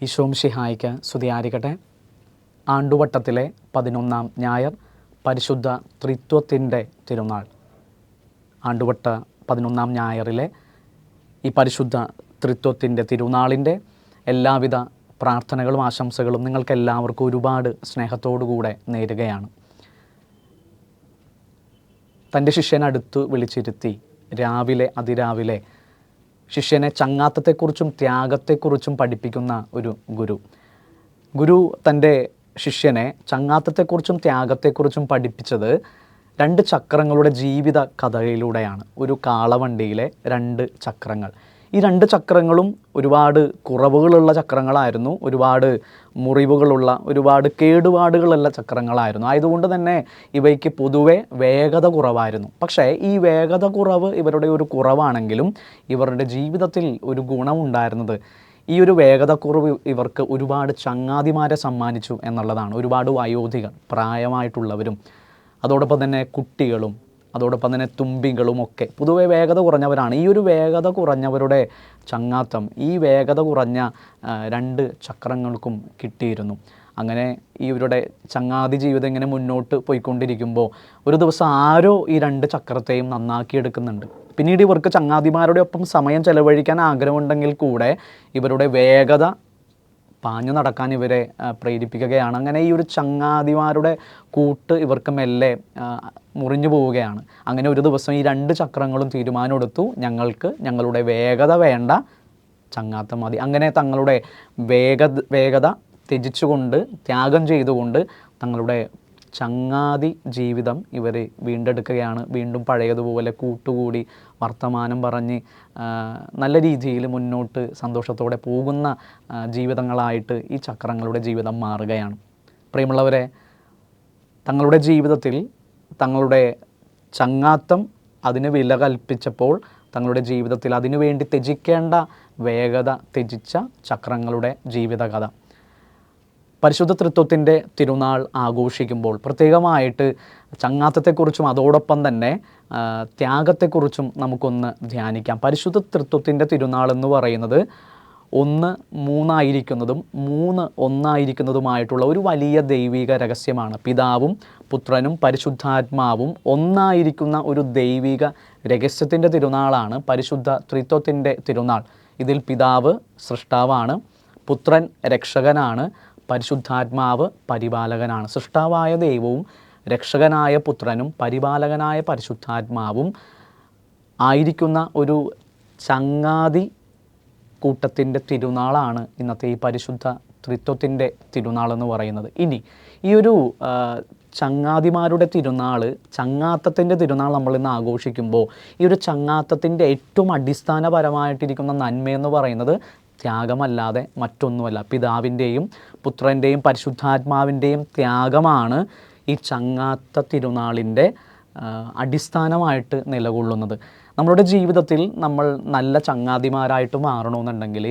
ഈശോംശിഹായ്ക്ക് സ്തുതിയായിരിക്കട്ടെ. ആണ്ടുവട്ടത്തിലെ 11-ാം ഞായർ പരിശുദ്ധ ത്രിത്വത്തിൻ്റെ തിരുനാൾ. ആണ്ടുവട്ട 11-ാം ഞായറിലെ ഈ പരിശുദ്ധ ത്രിത്വത്തിൻ്റെ തിരുനാളിൻ്റെ എല്ലാവിധ പ്രാർത്ഥനകളും ആശംസകളും നിങ്ങൾക്കെല്ലാവർക്കും ഒരുപാട് സ്നേഹത്തോടുകൂടെ നേരുകയാണ്. തൻ്റെ ശിഷ്യനടുത്ത് വിളിച്ചിരുത്തി അതിരാവിലെ ശിഷ്യനെ ചങ്ങാത്തത്തെക്കുറിച്ചും ത്യാഗത്തെക്കുറിച്ചും പഠിപ്പിക്കുന്ന ഒരു ഗുരു തൻ്റെ ശിഷ്യനെ ചങ്ങാത്തത്തെക്കുറിച്ചും ത്യാഗത്തെക്കുറിച്ചും പഠിപ്പിച്ചത് 2 ചക്രങ്ങളുടെ ജീവിത കഥയിലൂടെയാണ്. ഒരു കാളവണ്ടിയിലെ 2 ചക്രങ്ങൾ. ഈ 2 ചക്രങ്ങളും ഒരുപാട് കുറവുകളുള്ള ചക്രങ്ങളായിരുന്നു, ഒരുപാട് മുറിവുകളുള്ള, ഒരുപാട് കേടുപാടുകളുള്ള ചക്രങ്ങളായിരുന്നു. ആയതുകൊണ്ട് തന്നെ ഇവയ്ക്ക് പൊതുവെ വേഗത കുറവായിരുന്നു. പക്ഷേ ഈ വേഗത കുറവ് ഇവരുടെ ഒരു കുറവാണെങ്കിലും ഇവരുടെ ജീവിതത്തിൽ ഒരു ഗുണമുണ്ടായിരുന്നത് ഈ ഒരു വേഗതക്കുറവ് ഇവർക്ക് ഒരുപാട് ചങ്ങാതിമാരെ സമ്മാനിച്ചു എന്നുള്ളതാണ്. ഒരുപാട് വയോധികർ, പ്രായമായിട്ടുള്ളവരും, അതോടൊപ്പം തന്നെ കുട്ടികളും, അതോടൊപ്പം തന്നെ തുമ്പികളുമൊക്കെ പൊതുവെ വേഗത കുറഞ്ഞവരാണ്. ഈ ഒരു വേഗത കുറഞ്ഞവരുടെ ചങ്ങാത്തം ഈ വേഗത കുറഞ്ഞ 2 ചക്രങ്ങൾക്കും കിട്ടിയിരുന്നു. അങ്ങനെ ഇവരുടെ ചങ്ങാതി ജീവിതം ഇങ്ങനെ മുന്നോട്ട് പോയിക്കൊണ്ടിരിക്കുമ്പോൾ ഒരു ദിവസം ആരോ ഈ 2 ചക്രത്തെയും നന്നാക്കിയെടുക്കുന്നുണ്ട്. പിന്നീട് ഇവർക്ക് ചങ്ങാതിമാരുടെ ഒപ്പം സമയം ചെലവഴിക്കാൻ ആഗ്രഹമുണ്ടെങ്കിൽ കൂടെ ഇവരുടെ വേഗത പാഞ്ഞു നടക്കാൻ ഇവരെ പ്രേരിപ്പിക്കുകയാണ്. അങ്ങനെ ഈ ഒരു ചങ്ങാതിമാരുടെ കൂട്ട് ഇവർക്ക് മെല്ലെ മുറിഞ്ഞു പോവുകയാണ്. അങ്ങനെ ഒരു ദിവസം ഈ 2 ചക്രങ്ങളും തീരുമാനമെടുത്തു, ഞങ്ങളുടെ വേഗത വേണ്ട, ചങ്ങാത്തം മതി. അങ്ങനെ തങ്ങളുടെ വേഗത ത്യജിച്ചുകൊണ്ട്, ത്യാഗം ചെയ്തുകൊണ്ട് തങ്ങളുടെ ചങ്ങാതി ജീവിതം ഇവർ വീണ്ടെടുക്കുകയാണ്. വീണ്ടും പഴയതുപോലെ കൂട്ടുകൂടി വർത്തമാനം പറഞ്ഞ് നല്ല രീതിയിൽ മുന്നോട്ട് സന്തോഷത്തോടെ പോകുന്ന ജീവിതങ്ങളായിട്ട് ഈ ചക്രങ്ങളുടെ ജീവിതം മാറുകയാണ്. പ്രിയമുള്ളവരെ, തങ്ങളുടെ ജീവിതത്തിൽ തങ്ങളുടെ ചങ്ങാത്തം അതിന് വില കൽപ്പിച്ചപ്പോൾ തങ്ങളുടെ ജീവിതത്തിൽ അതിനുവേണ്ടി ത്യജിക്കേണ്ട വേഗത ത്യജിച്ച ചക്രങ്ങളുടെ ജീവിതകഥ. പരിശുദ്ധ ത്രിത്വത്തിൻ്റെ തിരുനാൾ ആഘോഷിക്കുമ്പോൾ പ്രത്യേകമായിട്ട് ചങ്ങാത്തത്തെക്കുറിച്ചും അതോടൊപ്പം തന്നെ ത്യാഗത്തെക്കുറിച്ചും നമുക്കൊന്ന് ധ്യാനിക്കാം. പരിശുദ്ധ ത്രിത്വത്തിൻ്റെ തിരുനാൾ എന്ന് പറയുന്നത് 1 3 ആയിരിക്കുന്നതും 3 1 ആയിരിക്കുന്നതുമായിട്ടുള്ള ഒരു വലിയ ദൈവിക രഹസ്യമാണ്. പിതാവും പുത്രനും പരിശുദ്ധാത്മാവും ഒന്നായിരിക്കുന്ന ഒരു ദൈവിക രഹസ്യത്തിൻ്റെ തിരുനാളാണ് പരിശുദ്ധ ത്രിത്വത്തിൻ്റെ തിരുനാൾ. ഇതിൽ പിതാവ് സൃഷ്ടാവാണ്, പുത്രൻ രക്ഷകനാണ്, പരിശുദ്ധാത്മാവ് പരിപാലകനാണ്. സൃഷ്ടാവായ ദൈവവും രക്ഷകനായ പുത്രനും പരിപാലകനായ പരിശുദ്ധാത്മാവും ആയിരിക്കുന്ന ഒരു ചങ്ങാതി കൂട്ടത്തിൻ്റെ തിരുനാളാണ് ഇന്നത്തെ ഈ പരിശുദ്ധ ത്രിത്വത്തിൻ്റെ തിരുനാളെന്ന് പറയുന്നത്. ഇനി ഈ ഒരു ചങ്ങാതിമാരുടെ തിരുനാൾ, ചങ്ങാത്തത്തിൻ്റെ തിരുനാൾ നമ്മൾ ഇന്ന് ആഘോഷിക്കുമ്പോൾ ഈ ഒരു ചങ്ങാത്തത്തിൻ്റെ ഏറ്റവും അടിസ്ഥാനപരമായിട്ടിരിക്കുന്ന നന്മയെന്ന് പറയുന്നത് ത്യാഗമല്ലാതെ മറ്റൊന്നുമല്ല. പിതാവിൻ്റെയും പുത്രൻ്റെയും പരിശുദ്ധാത്മാവിൻ്റെയും ത്യാഗമാണ് ഈ ചങ്ങാത്ത തിരുനാളിൻ്റെ അടിസ്ഥാനമായിട്ട് നിലകൊള്ളുന്നത്. നമ്മളുടെ ജീവിതത്തിൽ നമ്മൾ നല്ല ചങ്ങാതിമാരായിട്ട് മാറണമെന്നുണ്ടെങ്കിൽ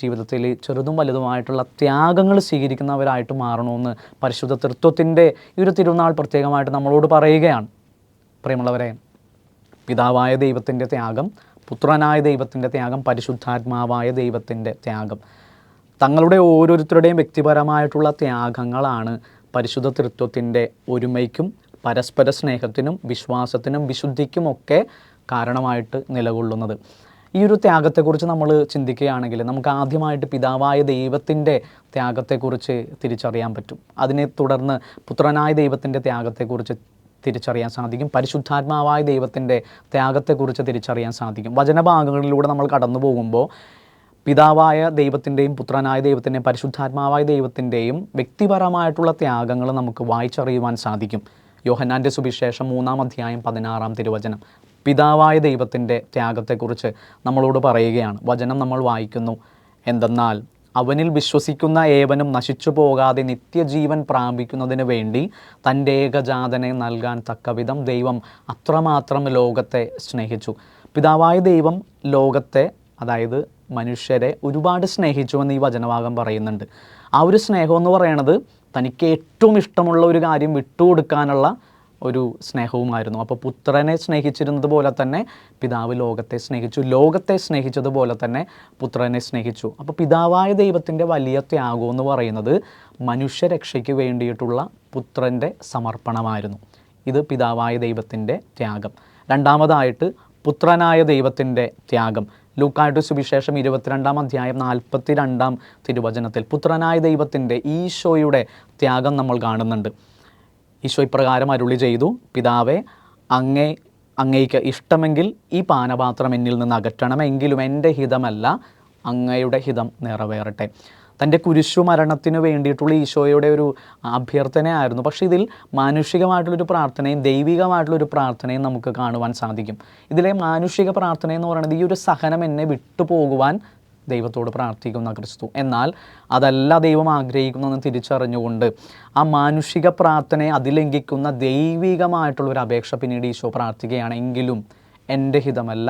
ജീവിതത്തിൽ ചെറുതും വലുതുമായിട്ടുള്ള ത്യാഗങ്ങൾ സ്വീകരിക്കുന്നവരായിട്ട് മാറണമെന്ന് പരിശുദ്ധ ത്രിത്വത്തിൻ്റെ ഈ ഒരു തിരുനാൾ പ്രത്യേകമായിട്ട് നമ്മളോട് പറയുകയാണ്. പ്രിയമുള്ളവരെ, പിതാവായ ദൈവത്തിൻ്റെ ത്യാഗം, പുത്രനായ ദൈവത്തിൻ്റെ ത്യാഗം, പരിശുദ്ധാത്മാവായ ദൈവത്തിൻ്റെ ത്യാഗം, തങ്ങളുടെ ഓരോരുത്തരുടെയും വ്യക്തിപരമായിട്ടുള്ള ത്യാഗങ്ങളാണ് പരിശുദ്ധ ത്രിത്വത്തിൻ്റെ ഒരുമയ്ക്കും പരസ്പര സ്നേഹത്തിനും വിശ്വാസത്തിനും വിശുദ്ധിക്കുമൊക്കെ കാരണമായിട്ട് നിലകൊള്ളുന്നത്. ഈ ഒരു ത്യാഗത്തെക്കുറിച്ച് നമ്മൾ ചിന്തിക്കുകയാണെങ്കിൽ നമുക്ക് ആദ്യമായിട്ട് പിതാവായ ദൈവത്തിൻ്റെ ത്യാഗത്തെക്കുറിച്ച് തിരിച്ചറിയാൻ പറ്റും. അതിനെ തുടർന്ന് പുത്രനായ ദൈവത്തിൻ്റെ ത്യാഗത്തെക്കുറിച്ച് തിരിച്ചറിയാൻ സാധിക്കും. പരിശുദ്ധാത്മാവായ ദൈവത്തിൻ്റെ ത്യാഗത്തെക്കുറിച്ച് തിരിച്ചറിയാൻ സാധിക്കും. വചനഭാഗങ്ങളിലൂടെ നമ്മൾ കടന്നു പോകുമ്പോൾ പിതാവായ ദൈവത്തിൻ്റെയും പുത്രനായ ദൈവത്തിൻ്റെയും പരിശുദ്ധാത്മാവായ ദൈവത്തിൻ്റെയും വ്യക്തിപരമായിട്ടുള്ള ത്യാഗങ്ങൾ നമുക്ക് വായിച്ചറിയുവാൻ സാധിക്കും. യോഹന്നാൻ്റെ സുവിശേഷം 3-ാം അധ്യായം 16-ാം തിരുവചനം പിതാവായ ദൈവത്തിൻ്റെ ത്യാഗത്തെക്കുറിച്ച് നമ്മളോട് പറയുകയാണ്. വചനം നമ്മൾ വായിക്കുന്നു: എന്തെന്നാൽ അവനിൽ വിശ്വസിക്കുന്ന ഏവനും നശിച്ചു പോകാതെ നിത്യജീവൻ പ്രാപിക്കുന്നതിന് വേണ്ടി തൻ്റെ ഏകജാതനെ നൽകാൻ തക്കവിധം ദൈവം അത്രമാത്രം ലോകത്തെ സ്നേഹിച്ചു. പിതാവായ ദൈവം ലോകത്തെ, അതായത് മനുഷ്യരെ ഒരുപാട് സ്നേഹിച്ചുവെന്ന് ഈ വചനഭാഗം പറയുന്നുണ്ട്. ആ ഒരു സ്നേഹം എന്ന് പറയുന്നത് തനിക്ക് ഏറ്റവും ഇഷ്ടമുള്ള ഒരു കാര്യം വിട്ടുകൊടുക്കാനുള്ള ഒരു സ്നേഹവുമായിരുന്നു. അപ്പോൾ പുത്രനെ സ്നേഹിച്ചിരുന്നത് പോലെ തന്നെ പിതാവ് ലോകത്തെ സ്നേഹിച്ചു, ലോകത്തെ സ്നേഹിച്ചതുപോലെ തന്നെ പുത്രനെ സ്നേഹിച്ചു. അപ്പോൾ പിതാവായ ദൈവത്തിൻ്റെ വലിയ ത്യാഗം എന്ന് പറയുന്നത് മനുഷ്യരക്ഷയ്ക്ക് വേണ്ടിയിട്ടുള്ള പുത്രൻ്റെ സമർപ്പണമായിരുന്നു. ഇത് പിതാവായ ദൈവത്തിൻ്റെ ത്യാഗം. രണ്ടാമതായിട്ട് പുത്രനായ ദൈവത്തിൻ്റെ ത്യാഗം. ലൂക്കായുടെ സുവിശേഷം 22-ാം അധ്യായം 42-ാം തിരുവചനത്തിൽ പുത്രനായ ദൈവത്തിൻ്റെ ഈശോയുടെ ത്യാഗം നമ്മൾ കാണുന്നുണ്ട്. ഈശോ ഇപ്രകാരം അരുളി ചെയ്തു, പിതാവേ, അങ്ങയ്ക്ക് ഇഷ്ടമെങ്കിൽ ഈ പാനപാത്രം എന്നിൽ നിന്ന് അകറ്റണമെങ്കിലും എൻ്റെ ഹിതമല്ല, അങ്ങയുടെ ഹിതം നിറവേറട്ടെ. തൻ്റെ കുരിശുമരണത്തിന് വേണ്ടിയിട്ടുള്ള ഈശോയുടെ ഒരു അഭ്യർത്ഥനയായിരുന്നു. പക്ഷേ ഇതിൽ മാനുഷികമായിട്ടുള്ളൊരു പ്രാർത്ഥനയും ദൈവികമായിട്ടുള്ളൊരു പ്രാർത്ഥനയും നമുക്ക് കാണുവാൻ സാധിക്കും. ഇതിലെ മാനുഷിക പ്രാർത്ഥന എന്ന് പറയുന്നത് ഈ ഒരു സഹനം എന്നെ വിട്ടുപോകുവാൻ ദൈവത്തോട് പ്രാർത്ഥിക്കുന്ന ക്രിസ്തു. എന്നാൽ അതല്ല ദൈവം ആഗ്രഹിക്കുന്നതെന്ന് തിരിച്ചറിഞ്ഞുകൊണ്ട് ആ മാനുഷിക പ്രാർത്ഥനയെ അതിലംഘിക്കുന്ന ദൈവികമായിട്ടുള്ളൊരു അപേക്ഷ പിന്നീട് ഈശോ പ്രാർത്ഥിക്കുകയാണ്. എങ്കിലും എൻ്റെ ഹിതമല്ല,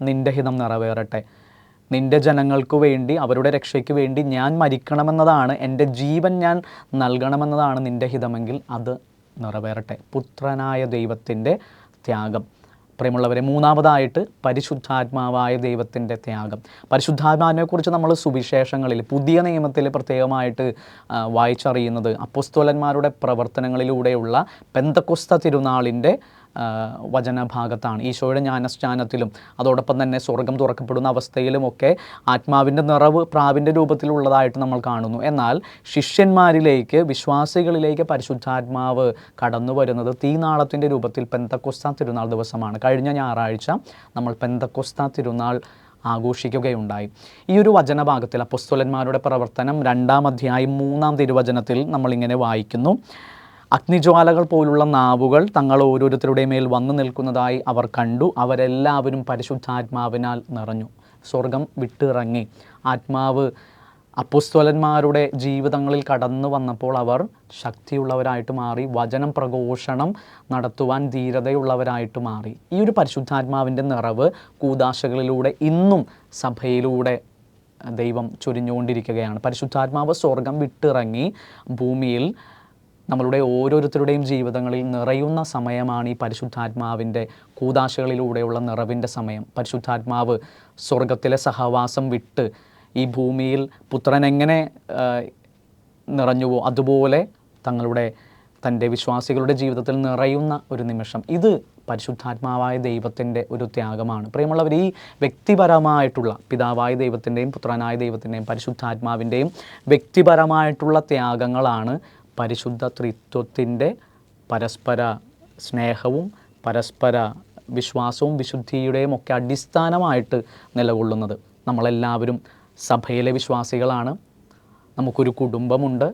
നിൻ്റെ ഹിതം നിറവേറട്ടെ. നിൻ്റെ ജനങ്ങൾക്ക് വേണ്ടി, അവരുടെ രക്ഷയ്ക്ക് വേണ്ടി ഞാൻ മരിക്കണമെന്നതാണ്, എൻ്റെ ജീവൻ ഞാൻ നൽകണമെന്നതാണ് നിൻ്റെ ഹിതമെങ്കിൽ അത് നിറവേറട്ടെ. പുത്രനായ ദൈവത്തിൻ്റെ ത്യാഗം. പ്രിയമുള്ളവരെ, മൂന്നാമതായിട്ട് പരിശുദ്ധാത്മാവായ ദൈവത്തിൻ്റെ ത്യാഗം. പരിശുദ്ധാത്മാവിനെക്കുറിച്ച് നമ്മൾ സുവിശേഷങ്ങളിൽ, പുതിയ നിയമത്തിൽ പ്രത്യേകമായിട്ട് വായിച്ചറിയുന്നത് അപ്പോസ്തലന്മാരുടെ പ്രവർത്തനങ്ങളിലൂടെയുള്ള പെന്തക്കൊസ്ത തിരുനാളിൻ്റെ വചനഭാഗത്താണ്. ഈശോയുടെ ജ്ഞാനസ്നാനത്തിലും അതോടൊപ്പം തന്നെ സ്വർഗം തുറക്കപ്പെടുന്ന അവസ്ഥയിലുമൊക്കെ ആത്മാവിൻ്റെ നിറവ് പ്രാവിൻ്റെ രൂപത്തിലുള്ളതായിട്ട് നമ്മൾ കാണുന്നു. എന്നാൽ ശിഷ്യന്മാരിലേക്ക്, വിശ്വാസികളിലേക്ക് പരിശുദ്ധാത്മാവ് കടന്നു വരുന്നത് തീനാളത്തിൻ്റെ രൂപത്തിൽ പെന്തക്കൊസ്ത തിരുനാൾ ദിവസമാണ്. കഴിഞ്ഞ ഞായറാഴ്ച നമ്മൾ പെന്തക്കൊസ്ത തിരുനാൾ ആഘോഷിക്കുകയുണ്ടായി. ഈ ഒരു വചനഭാഗത്തിൽ അപ്പോസ്തലന്മാരുടെ പ്രവർത്തനം 2-ാം അധ്യായം 3-ാം തിരുവചനത്തിൽ നമ്മളിങ്ങനെ വായിക്കുന്നു. അഗ്നിജ്വാലകൾ പോലുള്ള നാവുകൾ തങ്ങൾ ഓരോരുത്തരുടെ മേൽ വന്നു നിൽക്കുന്നതായി അവർ കണ്ടു. അവരെല്ലാവരും പരിശുദ്ധാത്മാവിനാൽ നിറഞ്ഞു. സ്വർഗം വിട്ടിറങ്ങി ആത്മാവ് അപ്പോസ്തലന്മാരുടെ ജീവിതങ്ങളിൽ കടന്നു വന്നപ്പോൾ അവർ ശക്തിയുള്ളവരായിട്ട് മാറി, വചനം പ്രഘോഷണം നടത്തുവാൻ ധീരതയുള്ളവരായിട്ട് മാറി. ഈ ഒരു പരിശുദ്ധാത്മാവിൻ്റെ നിറവ് കൂദാശകളിലൂടെ ഇന്നും സഭയിലൂടെ ദൈവം ചൊരിഞ്ഞുകൊണ്ടിരിക്കുകയാണ്. പരിശുദ്ധാത്മാവ് സ്വർഗം വിട്ടിറങ്ങി ഭൂമിയിൽ നമ്മളുടെ ഓരോരുത്തരുടെയും ജീവിതങ്ങളിൽ നിറയുന്ന സമയമാണ് ഈ പരിശുദ്ധാത്മാവിൻ്റെ കൂദാശകളിലൂടെയുള്ള നിറവിൻ്റെ സമയം. പരിശുദ്ധാത്മാവ് സ്വർഗത്തിലെ സഹവാസം വിട്ട് ഈ ഭൂമിയിൽ പുത്രൻ എങ്ങനെ നിറഞ്ഞുവോ അതുപോലെ തൻ്റെ വിശ്വാസികളുടെ ജീവിതത്തിൽ നിറയുന്ന ഒരു നിമിഷം. ഇത് പരിശുദ്ധാത്മാവായ ദൈവത്തിൻ്റെ ഒരു ത്യാഗമാണ്. പ്രിയമുള്ളവർ, ഈ വ്യക്തിപരമായിട്ടുള്ള പിതാവായ ദൈവത്തിൻ്റെയും പുത്രനായ ദൈവത്തിൻ്റെയും പരിശുദ്ധാത്മാവിൻ്റെയും വ്യക്തിപരമായിട്ടുള്ള ത്യാഗങ്ങളാണ് പരിശുദ്ധ ത്രിത്വത്തിൻ്റെ പരസ്പര സ്നേഹവും പരസ്പര വിശ്വാസവും വിശുദ്ധിയുടെയും ഒക്കെ അടിസ്ഥാനമായിട്ട് നിലകൊള്ളുന്നത്. നമ്മളെല്ലാവരും സഭയിലെ വിശ്വാസികളാണ്. നമുക്കൊരു കുടുംബമുണ്ട്.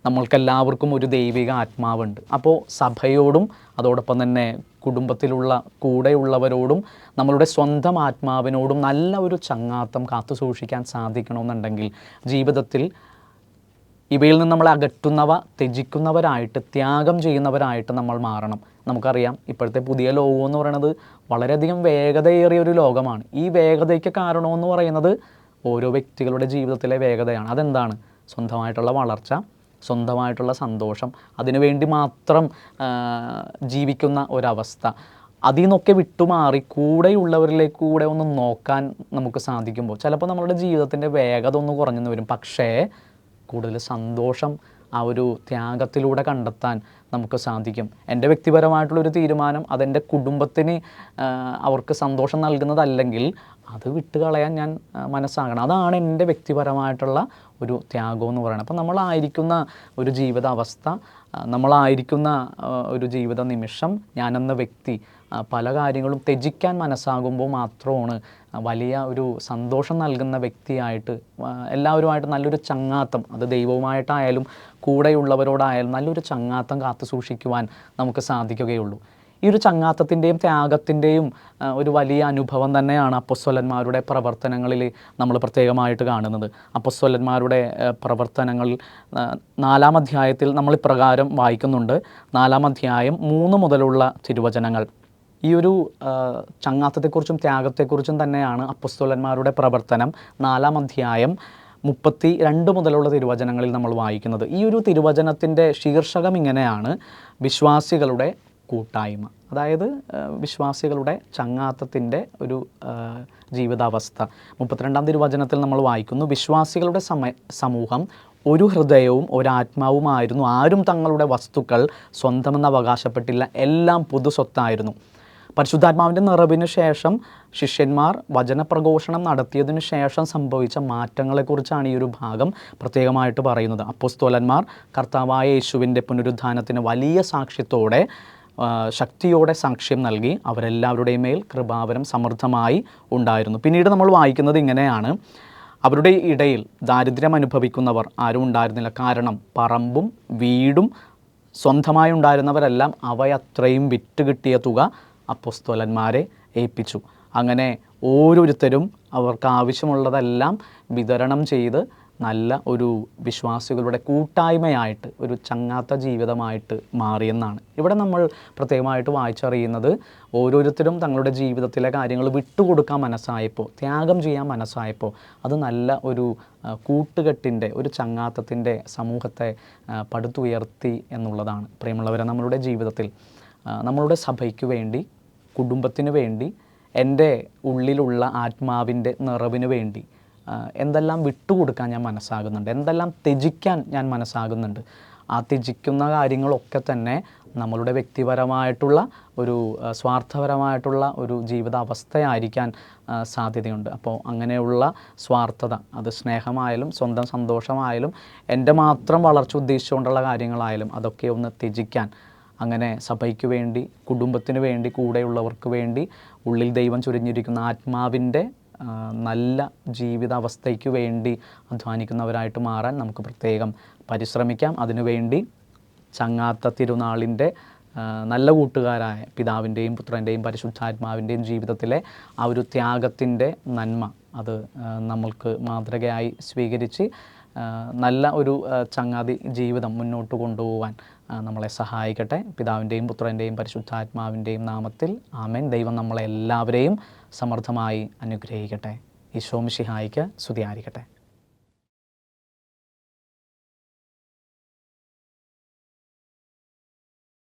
നമ്മൾക്കെല്ലാവർക്കും ഒരു ദൈവിക ആത്മാവുണ്ട്. അപ്പോൾ സഭയോടും അതോടൊപ്പം തന്നെ കുടുംബത്തിലുള്ള കൂടെയുള്ളവരോടും നമ്മളുടെ സ്വന്തം ആത്മാവിനോടും നല്ല ഒരു ചങ്ങാത്തം കാത്തു സൂക്ഷിക്കാൻ സാധിക്കണമെന്നുണ്ടെങ്കിൽ ജീവിതത്തിൽ ഇവയിൽ നിന്ന് നമ്മൾ അകറ്റുന്നവ ത്യജിക്കുന്നവരായിട്ട്, ത്യാഗം ചെയ്യുന്നവരായിട്ട് നമ്മൾ മാറണം. നമുക്കറിയാം, ഇപ്പോഴത്തെ പുതിയ ലോകം എന്ന് പറയുന്നത് വളരെയധികം വേഗതയേറിയ ഒരു ലോകമാണ്. ഈ വേഗതയ്ക്ക് കാരണമെന്ന് പറയുന്നത് ഓരോ വ്യക്തികളുടെ ജീവിതത്തിലെ വേഗതയാണ്. അതെന്താണ്? സ്വന്തമായിട്ടുള്ള വളർച്ച, സ്വന്തമായിട്ടുള്ള സന്തോഷം, അതിനുവേണ്ടി മാത്രം ജീവിക്കുന്ന ഒരവസ്ഥ. അതിൽ നിന്നൊക്കെ വിട്ടുമാറി കൂടെയുള്ളവരിലേക്ക് കൂടെ ഒന്ന് നോക്കാൻ നമുക്ക് സാധിക്കുമ്പോൾ ചിലപ്പോൾ നമ്മളുടെ ജീവിതത്തിൻ്റെ വേഗത ഒന്ന് കുറഞ്ഞെന്ന് വരും. പക്ഷേ കൂടുതൽ സന്തോഷം ആ ഒരു ത്യാഗത്തിലൂടെ കണ്ടെത്താൻ നമുക്ക് സാധിക്കും. എൻ്റെ വ്യക്തിപരമായിട്ടുള്ളൊരു തീരുമാനം അതെൻ്റെ കുടുംബത്തിന് അവർക്ക് സന്തോഷം നൽകുന്നതല്ലെങ്കിൽ അത് വിട്ടുകളയാൻ ഞാൻ മനസ്സാകണം. അതാണ് എൻ്റെ വ്യക്തിപരമായിട്ടുള്ള ഒരു ത്യാഗം എന്ന് പറയുന്നത്. അപ്പം നമ്മളായിരിക്കുന്ന ഒരു ജീവിതാവസ്ഥ, നമ്മളായിരിക്കുന്ന ഒരു ജീവിത നിമിഷം, ഞാനെന്ന വ്യക്തി പല കാര്യങ്ങളും ത്യജിക്കാൻ മനസ്സാകുമ്പോൾ മാത്രമാണ് വലിയ ഒരു സന്തോഷം നൽകുന്ന വ്യക്തിയായിട്ട് എല്ലാവരുമായിട്ട് നല്ലൊരു ചങ്ങാത്തം, അത് ദൈവവുമായിട്ടായാലും കൂടെയുള്ളവരോടായാലും നല്ലൊരു ചങ്ങാത്തം കാത്തു സൂക്ഷിക്കുവാൻ നമുക്ക് സാധിക്കുകയുള്ളൂ. ഈ ഒരു ചങ്ങാത്തത്തിൻ്റെയും ത്യാഗത്തിൻ്റെയും ഒരു വലിയ അനുഭവം തന്നെയാണ് അപ്പോസ്തലന്മാരുടെ പ്രവർത്തനങ്ങളിൽ നമ്മൾ പ്രത്യേകമായിട്ട് കാണുന്നത്. അപ്പോസ്തലന്മാരുടെ പ്രവർത്തനങ്ങളിൽ 4-ാം അധ്യായത്തിൽ നമ്മൾ ഇപ്രകാരം വായിക്കുന്നുണ്ട്. 4-ാം അധ്യായം 3 മുതലുള്ള തിരുവചനങ്ങൾ. ഈ ഒരു ചങ്ങാത്തത്തെക്കുറിച്ചും ത്യാഗത്തെക്കുറിച്ചും തന്നെയാണ് അപ്പോസ്തലന്മാരുടെ പ്രവർത്തനം 4-ാം അധ്യായം 32 മുതലുള്ള തിരുവചനങ്ങളിൽ നമ്മൾ വായിക്കുന്നത്. ഈ ഒരു തിരുവചനത്തിൻ്റെ ശീർഷകം ഇങ്ങനെയാണ്: വിശ്വാസികളുടെ കൂട്ടായ്മ, അതായത് വിശ്വാസികളുടെ ചങ്ങാത്തത്തിൻ്റെ ഒരു ജീവിതാവസ്ഥ. 32-ാം തിരുവചനത്തിൽ നമ്മൾ വായിക്കുന്നു, വിശ്വാസികളുടെ സമൂഹം ഒരു ഹൃദയവും ഒരാത്മാവുമായിരുന്നു, ആരും തങ്ങളുടെ വസ്തുക്കൾ സ്വന്തമെന്ന് അവകാശപ്പെട്ടില്ല, എല്ലാം പൊതു സ്വത്തായിരുന്നു. പരിശുദ്ധാത്മാവിൻ്റെ നിറവിന് ശേഷം ശിഷ്യന്മാർ വചനപ്രഘോഷണം നടത്തിയതിനു ശേഷം സംഭവിച്ച മാറ്റങ്ങളെക്കുറിച്ചാണ് ഈ ഒരു ഭാഗം പ്രത്യേകമായിട്ട് പറയുന്നത്. അപ്പോസ്തലന്മാർ കർത്താവായ യേശുവിൻ്റെ പുനരുത്ഥാനത്തിന് വലിയ സാക്ഷ്യത്തോടെ ശക്തിയോടെ സാക്ഷ്യം നൽകി. അവരെല്ലാവരുടെയും മേൽ കൃപാവരം സമൃദ്ധമായി ഉണ്ടായിരുന്നു. പിന്നീട് നമ്മൾ വായിക്കുന്നത് ഇങ്ങനെയാണ്, അവരുടെ ഇടയിൽ ദാരിദ്ര്യം അനുഭവിക്കുന്നവർ ആരും ഉണ്ടായിരുന്നില്ല. കാരണം പറമ്പും വീടും സ്വന്തമായി ഉണ്ടായിരുന്നവരെല്ലാം അവയത്രയും വിറ്റ് കിട്ടിയ തുക അപ്പോസ്തലന്മാരെ ഏൽപ്പിച്ചു. അങ്ങനെ ഓരോരുത്തരും അവർക്ക് ആവശ്യമുള്ളതെല്ലാം വിതരണം ചെയ്ത് നല്ല ഒരു വിശ്വാസികളുടെ കൂട്ടായ്മയായിട്ട്, ഒരു ചങ്ങാത്ത ജീവിതമായിട്ട് മാറിയെന്നാണ് ഇവിടെ നമ്മൾ പ്രത്യേകമായിട്ട് വായിച്ചറിയുന്നത്. ഓരോരുത്തരും തങ്ങളുടെ ജീവിതത്തിലെ കാര്യങ്ങൾ വിട്ടുകൊടുക്കാൻ മനസ്സായപ്പോൾ, ത്യാഗം ചെയ്യാൻ മനസ്സായപ്പോൾ, അത് നല്ല ഒരു കൂട്ടുകെട്ടിൻ്റെ, ഒരു ചങ്ങാത്തത്തിൻ്റെ സമൂഹത്തെ പടുത്തുയർത്തി എന്നുള്ളതാണ്. പ്രിയമുള്ളവരെ, നമ്മളുടെ ജീവിതത്തിൽ നമ്മളുടെ സഭയ്ക്ക് വേണ്ടി, കുടുംബത്തിന് വേണ്ടി, എൻ്റെ ഉള്ളിലുള്ള ആത്മാവിൻ്റെ നിറവിന് വേണ്ടി എന്തെല്ലാം വിട്ടുകൊടുക്കാൻ ഞാൻ മനസ്സാകുന്നുണ്ട്, എന്തെല്ലാം ത്യജിക്കാൻ ഞാൻ മനസ്സാകുന്നുണ്ട്. ആ ത്യജിക്കുന്ന കാര്യങ്ങളൊക്കെ തന്നെ നമ്മളുടെ വ്യക്തിപരമായിട്ടുള്ള ഒരു സ്വാർത്ഥപരമായിട്ടുള്ള ഒരു ജീവിതാവസ്ഥയായിരിക്കാൻ സാധ്യതയുണ്ട്. അപ്പോൾ അങ്ങനെയുള്ള സ്വാർത്ഥത, അത് സ്നേഹമായാലും സ്വന്തം സന്തോഷമായാലും എൻ്റെ മാത്രം വളർച്ച ഉദ്ദേശിച്ചുകൊണ്ടുള്ള കാര്യങ്ങളായാലും അതൊക്കെ ഒന്ന് ത്യജിക്കാൻ, അങ്ങനെ സഭയ്ക്ക് വേണ്ടി, കുടുംബത്തിന് വേണ്ടി, കൂടെയുള്ളവർക്ക് വേണ്ടി ഉള്ളിൽ ദൈവം ചൊരിഞ്ഞിരിക്കുന്ന ആത്മാവിൻ്റെ നല്ല ജീവിതാവസ്ഥയ്ക്ക് വേണ്ടി അധ്വാനിക്കുന്നവരായിട്ട് മാറാൻ നമുക്ക് പ്രത്യേകം പരിശ്രമിക്കാം. അതിനുവേണ്ടി ചങ്ങാത്ത തിരുനാളിൻ്റെ നല്ല കൂട്ടുകാരായ പിതാവിൻ്റെയും പുത്രൻ്റെയും പരിശുദ്ധാത്മാവിൻ്റെയും ജീവിതത്തിലെ ആ ഒരു ത്യാഗത്തിൻ്റെ നന്മ അത് നമ്മൾക്ക് മാതൃകയായി സ്വീകരിച്ച് നല്ല ഒരു ചങ്ങാതി ജീവിതം മുന്നോട്ട് കൊണ്ടുപോകാൻ നമ്മളെ സഹായിക്കട്ടെ. പിതാവിൻ്റെയും പുത്രൻ്റെയും പരിശുദ്ധാത്മാവിൻ്റെയും നാമത്തിൽ ആമേൻ. ദൈവം നമ്മളെ എല്ലാവരെയും സമൃദ്ധമായി അനുഗ്രഹിക്കട്ടെ. ഈശോ മിശിഹായിക്ക് സ്തുതിയായിരിക്കട്ടെ.